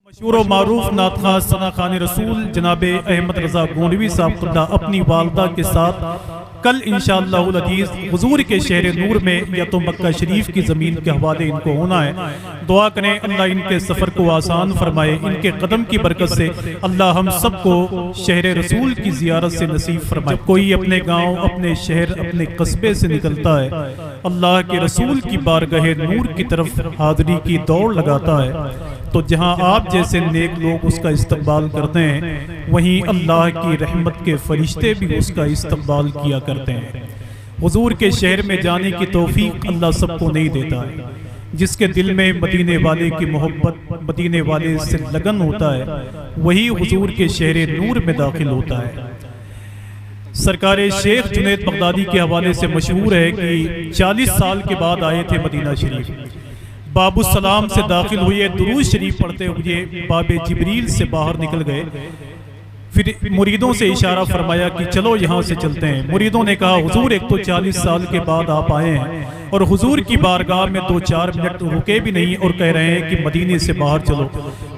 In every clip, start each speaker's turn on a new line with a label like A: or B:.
A: मशहूर व मारूफ नातखा सना खान रसूल जनाब अहमद रज़ा गोंडवी साहब अपनी वालदा के साथ कल इंशाअल्लाहुल अज़ीज़ हुजूर के शहर नूर में या तो मक्का शरीफ की ज़मीन के हवाले इनको होना है। दुआ करें अल्लाह इनके सफ़र को आसान फरमाए, इनके कदम की बरकत से अल्लाह हम सबको शहर रसूल की ज़ियारत से नसीब फरमाए। कोई अपने गाँव, अपने शहर, अपने कस्बे से निकलता है, अल्लाह के रसूल की बारगाह नूर की तरफ हाज़री की दौड़ लगाता है, तो जहाँ आप जैसे नेक लोग उसका इस्तकबाल करते हैं, वहीं अल्लाह की रहमत के फरिश्ते भी उसका इस्तकबाल किया करते हैं। हुजूर के शहर में जाने की तौफीक अल्लाह सबको नहीं देता है। जिसके दिल में मदीने वाले की मोहब्बत, मदीने वाले से लगन होता है, वही हुजूर के शहर नूर में दाखिल होता है। सरकार शेख जुनैद बगदादी के हवाले से मशहूर है कि 40 साल के बाद आए थे मदीना शरीफ। बाबू सलाम से दाखिल हुए, दुरूद शरीफ पढ़ते हुए बाबे जिब्रील से बाहर निकल गए। फिर मुरीदों से इशारा फरमाया कि चलो यहाँ से चलते हैं। मुरीदों ने कहा हुजूर एक तो 40 साल के बाद आप आए हैं और हुजूर की बारगाह में 2-4 मिनट रुके भी नहीं और कह रहे हैं कि मदीने से बाहर चलो।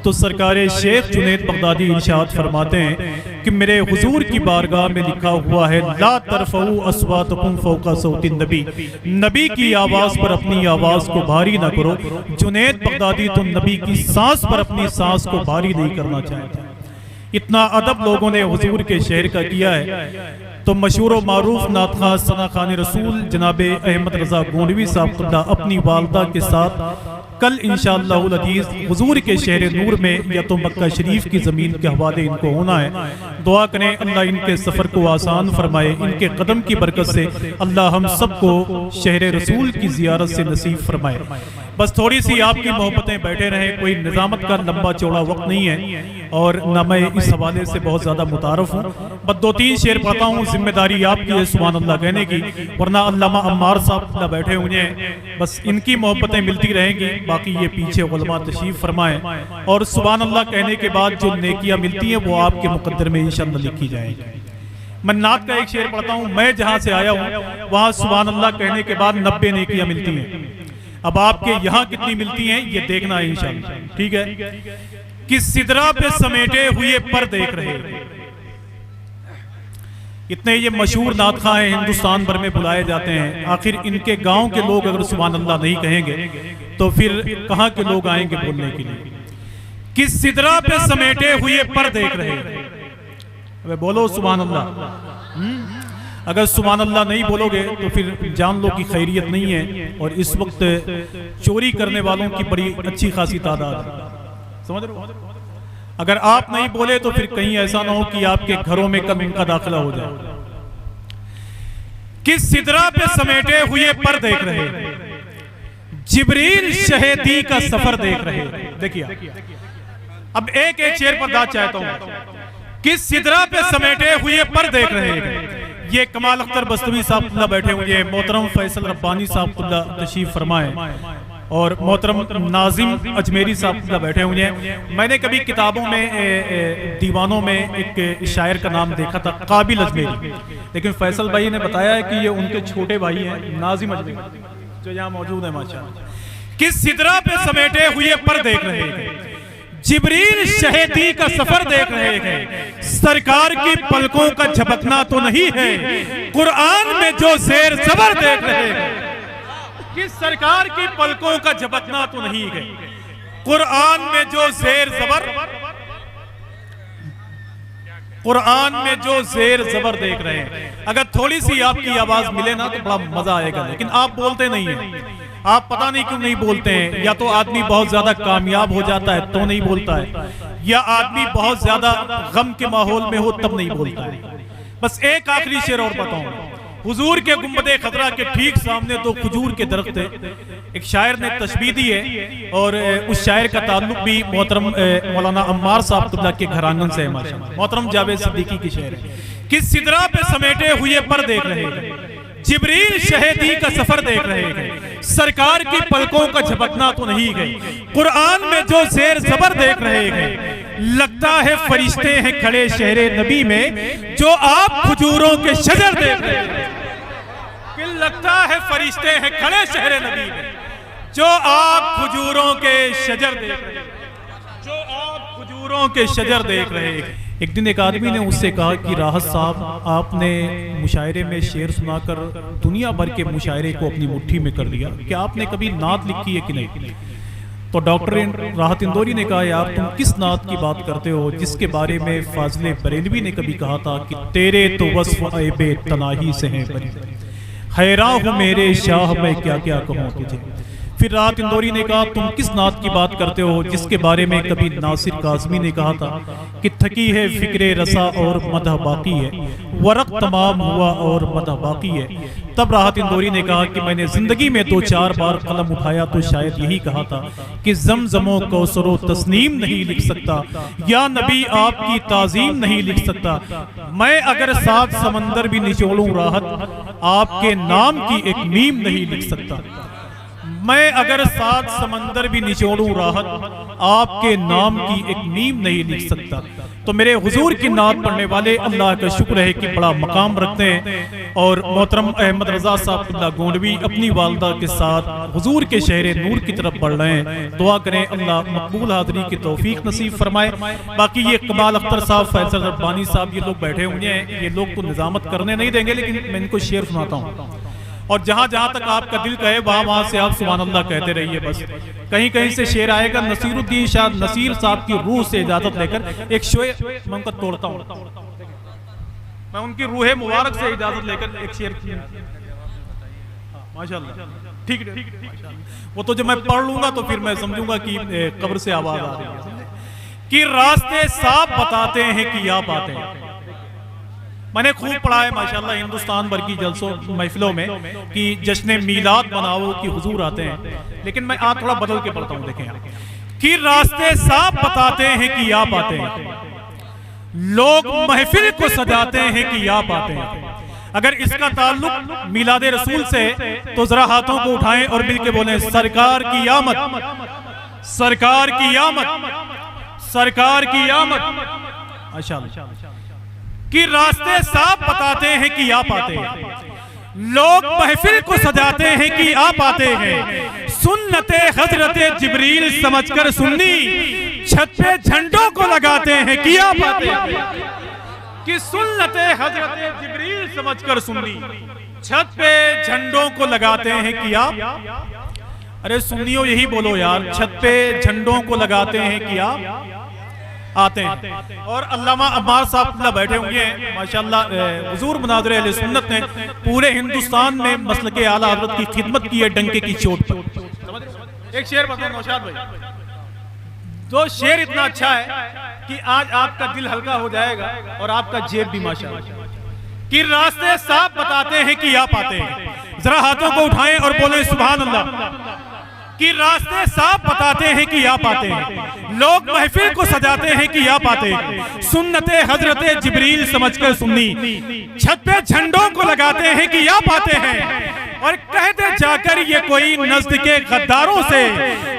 A: तो सरकार शेख जुनैद बगदादी इरशाद फरमाते हैं कि मेरे हुजूर की बारगाह में लिखा हुआ है, ला तरफऊ अस्वातकुम फौका सौतिन नबी, नबी की आवाज़ पर अपनी आवाज़ को भारी ना करो। जुनैद बगदादी तो नबी की सांस पर अपनी सांस को भारी नहीं करना चाहते। इतना अदब लोगों ने हुजूर के शहर का किया है। तो मशहूर व मारूफ नातखा सना खान रसूल जनाब अहमद रज़ा गोंडवी साहब अपनी वालदा के साथ कल इंशाअल्लाहुल अज़ीज़ हुजूर के शहर नूर में या तो मक्का शरीफ की ज़मीन के हवाले इनको होना है। दुआ करें अल्लाह इनके सफ़र को आसान फरमाए, इनके कदम की बरकत से अल्लाह हम सबको शहर रसूल की ज़ियारत से नसीब फरमाए। बस थोड़ी सी आपकी मोहब्बतें बैठे रहें, कोई निज़ामत का लंबा चौड़ा वक्त नहीं है और न मैं इस हवाले से बहुत ज़्यादा मुतारफ़ हूँ। बस 2-3 शेर पढ़ता हूँ, जिम्मेदारी आपकी है सुभान अल्लाह कहने की, वरना अल्लामा अम्मार साहब बैठे हुए हैं, बस इनकी मोहब्बतें मिलती रहेंगी। बाकी ये पीछे उलमा तशरीफ फरमाएं और सुभान अल्लाह कहने के बाद जो नेकियां मिलती हैं वो आपके मुकद्दर में इंशाअल्लाह लिखी जाएंगी। मैं नात का एक शेर पढ़ता हूँ, मैं जहाँ से आया हूँ वहाँ सुभान अल्लाह कहने के बाद 90 नेकियां मिलती हैं। अब आपके यहाँ कितनी मिलती हैं ये देखना है इंशाअल्लाह, ठीक है। कि सिदरा पे समेटे हुए पर देख रहे, इतने ये मशहूर नातखा हैं, हिंदुस्तान भर में बुलाए जाते हैं। आखिर इनके गांव के लोग अगर सुभान अल्लाह नहीं कहेंगे तो फिर कहाँ के लोग आएंगे बोलने के लिए। कि सिदरा पे समेटे हुए पर देख रहे, अबे बोलो सुभान अल्लाह। अगर सुभान अल्लाह नहीं बोलोगे तो फिर जान लो कि खैरियत नहीं है। और इस वक्त चोरी करने वालों की बड़ी अच्छी खासी तादाद है, समझ रहे हो। अगर आप नहीं बोले तो फिर कहीं ऐसा ना हो कि आपके घरों में कल उनका दाखिला हो जाए। किस सिदरा पे समेटे हुए पर देख रहे, जिब्रील शहीदी का सफर देख रहे। देखिए अब एक एक शेर पर दाद चाहता हूं। किस सिदरा पे समेटे हुए पर देख रहे, ये कमाल अख्तर बस्तवी साहब बैठे हुए हैं, मोहतरम फैसल रब्बानी साहब तशरीफ फरमाए और मोहतरम नाजिम अजमेरी साहब बैठे हुए हैं। मैंने कभी किताबों में दीवानों में एक शायर का नाम देखा था, काबिल अजमेरी, लेकिन फैसल भाई ने बताया है कि ये उनके छोटे भाई हैं नाजिम अजमेरी जो यहाँ मौजूद है माशाअल्लाह। किस सिदरा पे समेटे हुए पर देख रहे हैं, जिब्रील शहीदी का सफर देख रहे हैं। सरकार की पलकों का झपकना तो नहीं है, कुरान में जो ज़ेर ज़बर देख रहे हैं। किस सरकार की पलकों का झपकना तो नहीं है, कुरान में जो ज़ेर ज़बर, कुरान में जो ज़ेर ज़बर देख रहे हैं। अगर थोड़ी सी आपकी आवाज मिले ना तो बड़ा मजा आएगा, लेकिन आप बोलते नहीं हैं। आप पता नहीं क्यों नहीं बोलते हैं, या तो आदमी बहुत ज्यादा कामयाब हो जाता है तो नहीं बोलता है, या आदमी बहुत ज्यादा गम के माहौल में हो तब नहीं बोलता है। बस एक आखिरी शेर और बताऊं। हुजूर के गुंबदे खतरा के ठीक सामने दो खजूर के दरख्त है। एक शायर ने तशबीह दी है और उस शायर का ताल्लुक भी मोहतरम मौलाना अम्मार साहब के घरानन से है माशाअल्लाह। मोहतरम जावेद सिद्दीकी की शेर है। किस सिदरा पे समेटे हुए पर देख रहे हैं, जिब्रील शहीदी का सफर देख रहे हैं। सरकार की पलकों का झपकना तो नहीं गई, कुरान में जो ज़ेर ज़बर देख रहे हैं। लगता है फरिश्ते हैं खड़े शहरे नबी में, जो आप खजूरों के शजर देख रहे हैं। कि लगता है फरिश्ते हैं खड़े शहरे नबी में, जो आप खजूरों के शजर देख रहे हैं, जो आप खजूरों के शजर देख रहे। एक दिन एक आदमी ने उससे कहा कि राहत साहब, आपने मुशायरे में शेर सुनाकर दुनिया भर के मुशायरे को अपनी मुट्ठी में कर लिया, क्या आपने कभी नात लिखी है कि नहीं? तो डॉक्टर राहत इंदौरी ने कहा, यार तुम किस नात की बात करते हो जिसके बारे में फाजिल बरेलवी ने कभी कहा था कि तेरे तो वस्फ ऐबे तनाही से हैं बरी, हैरान हूँ मेरे शाह मैं क्या क्या कहूँ तुझे। फिर राहत इंदौरी ने कहा, तुम किस नात की बात करते हो जिसके बारे में कभी नासिर काज़मी ने कहा था कि थकी है फिक्रे रसा और मदह बाकी है, वरक तमाम हुआ और मदह बाकी है। तब राहत इंदौरी ने कहा कि मैंने जिंदगी में 2-4 बार कलम उठाया तो शायद यही कहा था कि जमजमो कौसरो तस्नीम नहीं लिख सकता, या नबी आपकी ताजीम नहीं लिख सकता। मैं अगर 7 समंदर भी निचोड़ूं राहत, आपके नाम की एक मीम नहीं लिख सकता। मैं अगर 7 समंदर भी निचोड़ूं राहत, आपके नाम की एक मीम नहीं लिख सकता। तो मेरे हुजूर की नात पढ़ने वाले अल्लाह का शुक्र है कि बड़ा मकाम रखते हैं। और मोहतरम अहमद रजा साहब गोंडवी अपनी वालदा के साथ हुजूर के शहर नूर की तरफ बढ़ रहे हैं। दुआ करें अल्लाह मकबूल हाज़री की तौफीक नसीब फरमाए। बाकी ये कमाल अख्तर साहब, फैसल रब्बानी साहब, ये लोग बैठे हुए हैं, ये लोग तो निजामत करने नहीं देंगे, लेकिन मैं इनको शेर सुनाता हूँ और जहां जहां तक आपका दिल कहे वहां से आप सुभान अल्लाह कहते रहिए। बस कहीं कहीं से शेर आएगा। नसीरुद्दीन शाह नसीर साहब की रूह से इजाजत लेकर एक शेर मैं उनका तोड़ता हूँ, मैं उनकी रूह मुबारक से इजाजत लेकर एक शेर माशाअल्लाह, ठीक है। वो तो जब मैं पढ़ लूंगा तो फिर मैं समझूंगा कि कब्र से आवाज आ रही है कि रास्ते साफ बताते हैं कि आप आते हैं। मैंने खूब पढ़ा है माशाल्लाह हिंदुस्तान भर की जलसों महफिलों में कि जश्न मीलाद मनाओ कि हुजूर आते हैं, लेकिन मैं आज थोड़ा बदल के पढ़ता हूँ। देखें कि रास्ते साफ बताते हैं कि आप आते हैं, लोग महफिल को सजाते हैं कि आप आते हैं। अगर इसका ताल्लुक मीलाद रसूल से तो जरा हाथों को उठाएं और मिलके बोलें, सरकार की आमद, सरकार की आमद, सरकार की आमद। माशाअल्लाह कि रास्ते साफ बताते हैं कि आप आते हैं, लोग महफिल को सजाते हैं कि आप आते हैं। सुन्नते हजरते जिब्रील समझकर सुन्नी, छत पे झंडों को लगाते हैं कि आप आते हैं। कि सुन्नते हजरते जिब्रील समझकर सुन्नी, छत पे झंडों को लगाते हैं कि आप। अरे सुन्नियों यही बोलो यार, छत पे झंडों को लगाते हैं कि आप आते हैं। और अल्लामा अम्मार साहब बैठे हुए हैं माशाअल्लाह। हुजूर मुनाज़िर अहले सुन्नत ने पूरे हिंदुस्तान में मसलक आला हज़रत की खिदमत की है डंके की चोट पर। एक शेर बताओ नौशाद भाई, जो शेर इतना अच्छा है कि आज आपका दिल हल्का हो जाएगा और आपका जेब भी माशाअल्लाह। कि रास्ते साफ बताते हैं कि आप आते हैं, जरा हाथों को उठाएं और बोले सुभान अल्लाह। कि रास्ते साफ बताते हैं कि आप आते हैं, लोग महफिल को सजाते हैं कि आप आते हैं। सुन्नते हजरते जिब्रील समझकर सुन्नी, छत पे झंडों को लगाते हैं कि आप आते हैं। और कहते जाकर ये कोई नस्ल के गद्दारों से,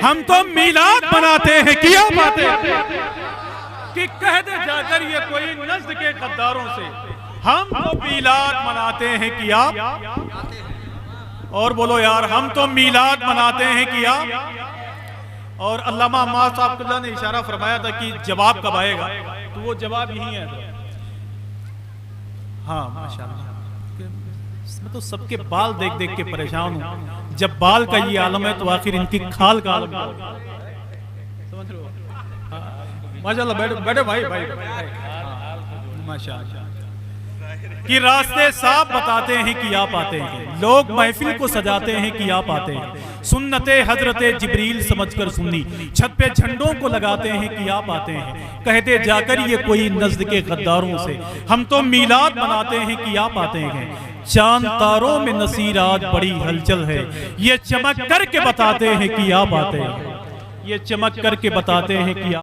A: हम तो मीलाद मनाते हैं कि आप आते हैं। कि कहते जाकर ये कोई नस्ल के गद्दारों से, हम तो मीलाद मनाते हैं कि आप। और बोलो यार, हम तो मीलाद मनाते हैं कि आप। और अल्लामा अम्मार साहब ने इशारा फरमाया था कि जवाब कब आएगा, तो वो जवाब यही है। हाँ माशाअल्लाह, मैं तो सबके बाल देख देख के परेशान हूँ। जब बाल का ये आलम है तो आखिर इनकी खाल का आलम समझ लो। माशाअल्लाह, बैठो बैठो भाई भाई माशाअल्लाह। कि रास्ते साफ बताते हैं कि आप आते हैं, लोग महफिल को सजाते हैं कि आप आते हैं। सुन्नते हजरते जिब्रील समझकर सुन्नी, छत पे झंडों को लगाते हैं कि आप आते हैं। कहते जाकर ये कोई नज़्द के गद्दारों से, हम तो मीलाद मनाते हैं कि आप आते हैं। चांद तारों में नसीर आज बड़ी हलचल है, ये चमक करके बताते हैं कि आप आते हैं। ये चमक करके बताते हैं कि